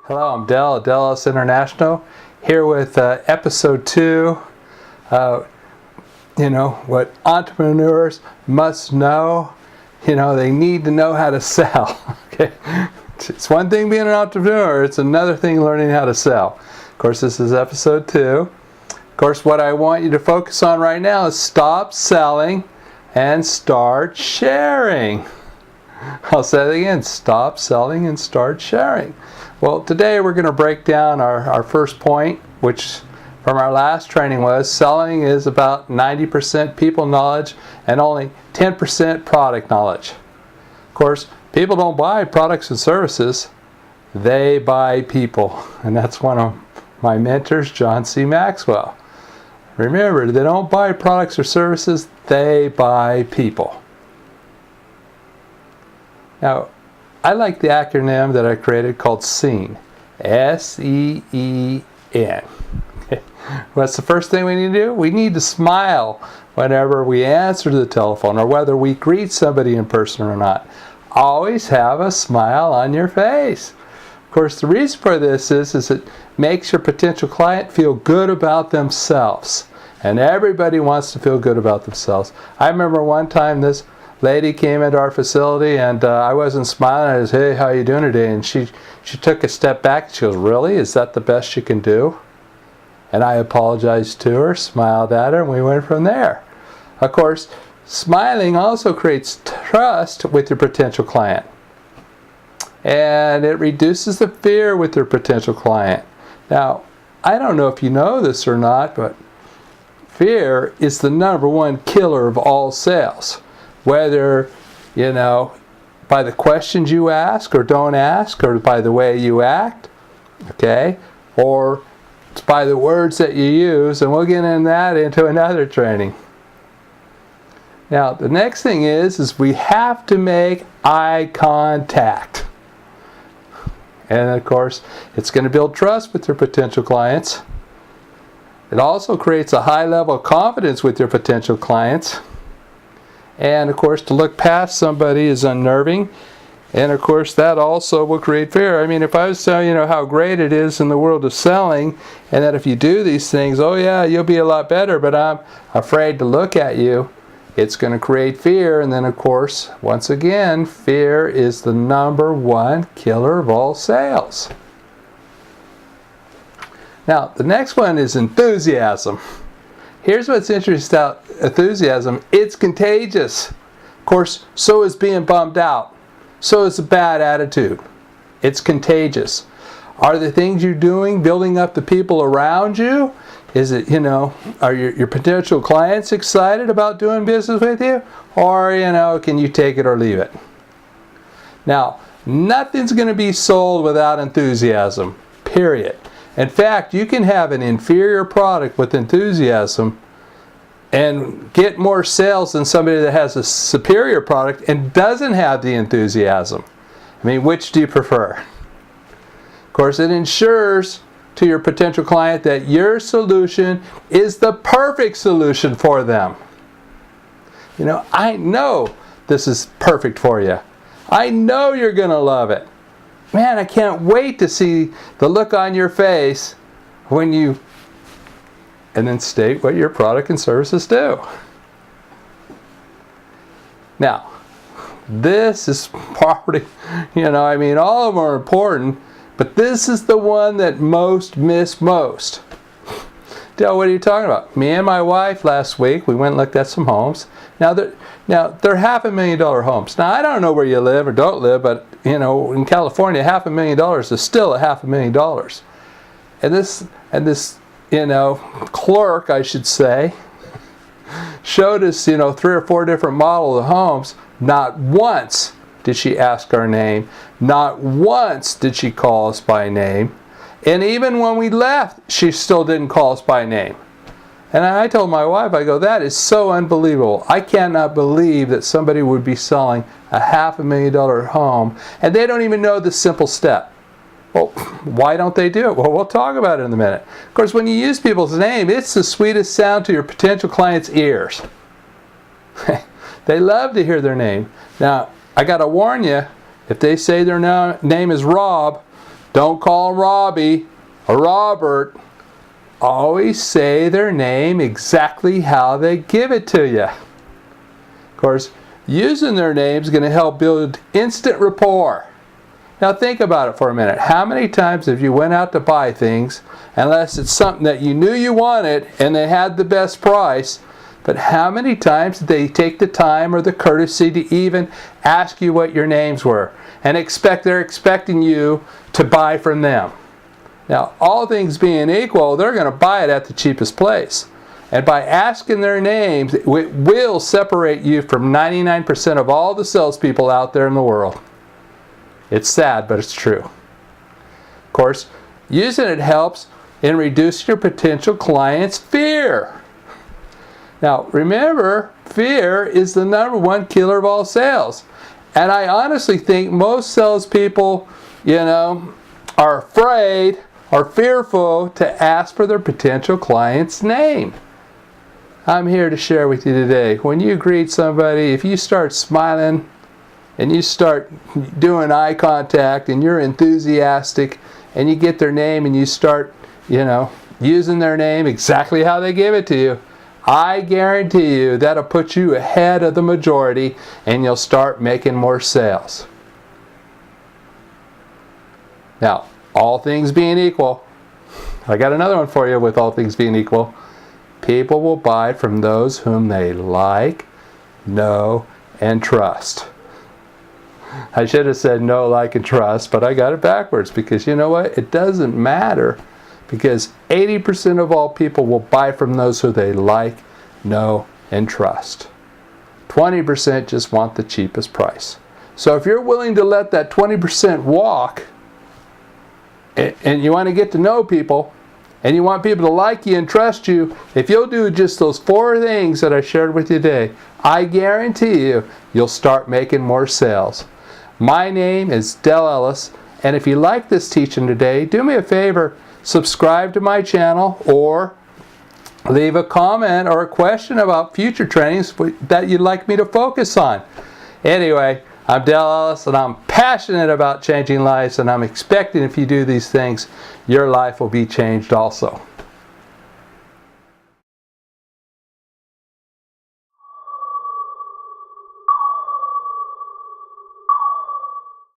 Hello, I'm Del, Delos International, here with episode 2. What entrepreneurs must know. They need to know how to sell. Okay, it's one thing being an entrepreneur, it's another thing learning how to sell. Of course, this is episode 2. Of course, what I want you to focus on right now is stop selling and start sharing. I'll say it again, stop selling and start sharing. Well, today we're going to break down our first point, which from our last training was selling is about 90% people knowledge and only 10% product knowledge. Of course, people don't buy products and services, they buy people. And that's one of my mentors, John C. Maxwell. Remember, they don't buy products or services, they buy people. Now, I like the acronym that I created called SEEN. S-E-E-N. Okay. What's the first thing we need to do? We need to smile whenever we answer the telephone or whether we greet somebody in person or not. Always have a smile on your face. Of course, the reason for this is it makes your potential client feel good about themselves. And everybody wants to feel good about themselves. I remember one time this lady came into our facility and I wasn't smiling. I was, hey, how you doing today? And she took a step back and she goes, really? Is that the best you can do? And I apologized to her, smiled at her, and we went from there. Of course, smiling also creates trust with your potential client. And it reduces the fear with your potential client. Now, I don't know if you know this or not, but fear is the #1 killer of all sales. Whether, by the questions you ask or don't ask, or by the way you act, okay, or it's by the words that you use, and we'll get into another training. Now, the next thing is we have to make eye contact. And of course, it's going to build trust with your potential clients. It also creates a high level of confidence with your potential clients. And of course, to look past somebody is unnerving. And of course, that also will create fear. I mean, if I was telling you how great it is in the world of selling, and that if you do these things, oh yeah, you'll be a lot better, but I'm afraid to look at you, it's going to create fear. And then of course, once again, fear is the #1 killer of all sales. Now, the next one is enthusiasm. Here's what's interesting about enthusiasm. It's contagious. Of course, so is being bummed out. So is a bad attitude. It's contagious. Are the things you're doing building up the people around you? Is it, are your potential clients excited about doing business with you? Or, can you take it or leave it? Now, nothing's going to be sold without enthusiasm, period. In fact, you can have an inferior product with enthusiasm and get more sales than somebody that has a superior product and doesn't have the enthusiasm. I mean, which do you prefer? Of course, it ensures to your potential client that your solution is the perfect solution for them. I know this is perfect for you. I know you're going to love it. Man, I can't wait to see the look on your face when you, and then state what your product and services do. Now, this is probably, all of them are important, but this is the one that most miss most. Dale, what are you talking about? Me and my wife last week, we went and looked at some homes. Now they're $500,000 homes. Now I don't know where you live or don't live, but in California, $500,000 is still $500,000. And this clerk, I should say, showed us 3 or 4 different models of homes. Not once did she ask our name. Not once did she call us by name. And even when we left, she still didn't call us by name. And I told my wife, I go, that is so unbelievable. I cannot believe that somebody would be selling a $500,000 home and they don't even know the simple step. Well, why don't they do it? Well, we'll talk about it in a minute. Of course, when you use people's name, it's the sweetest sound to your potential client's ears. They love to hear their name. Now, I got to warn you, if they say their name is Rob, Don't call them Robbie or Robert. Always say their name exactly how they give it to you. Of course, using their name is going to help build instant rapport. Now think about it for a minute. How many times have you went out to buy things, unless it's something that you knew you wanted and they had the best price, but how many times did they take the time or the courtesy to even ask you what your names were and they're expecting you to buy from them? Now, all things being equal, they're going to buy it at the cheapest place. And by asking their names, it will separate you from 99% of all the salespeople out there in the world. It's sad, but it's true. Of course, using it helps in reducing your potential client's fear. Now, remember, fear is the #1 killer of all sales. And I honestly think most salespeople, are afraid or fearful to ask for their potential client's name. I'm here to share with you today. When you greet somebody, if you start smiling and you start doing eye contact and you're enthusiastic and you get their name and you start, using their name exactly how they give it to you, I guarantee you that'll put you ahead of the majority and you'll start making more sales. Now, all things being equal, I got another one for you with all things being equal. People will buy from those whom they like, know, and trust. I should have said know, like, and trust, but I got it backwards because you know what? It doesn't matter because 80% of all people will buy from those who they like, know, and trust. 20% just want the cheapest price. So if you're willing to let that 20% walk and you want to get to know people and you want people to like you and trust you, if you'll do just those 4 things that I shared with you today, I guarantee you'll start making more sales. My name is Del Ellis, and if you like this teaching today, do me a favor, subscribe to my channel or leave a comment or a question about future trainings that you'd like me to focus on. Anyway, I'm Del Ellis, and I'm passionate about changing lives, and I'm expecting if you do these things, your life will be changed also.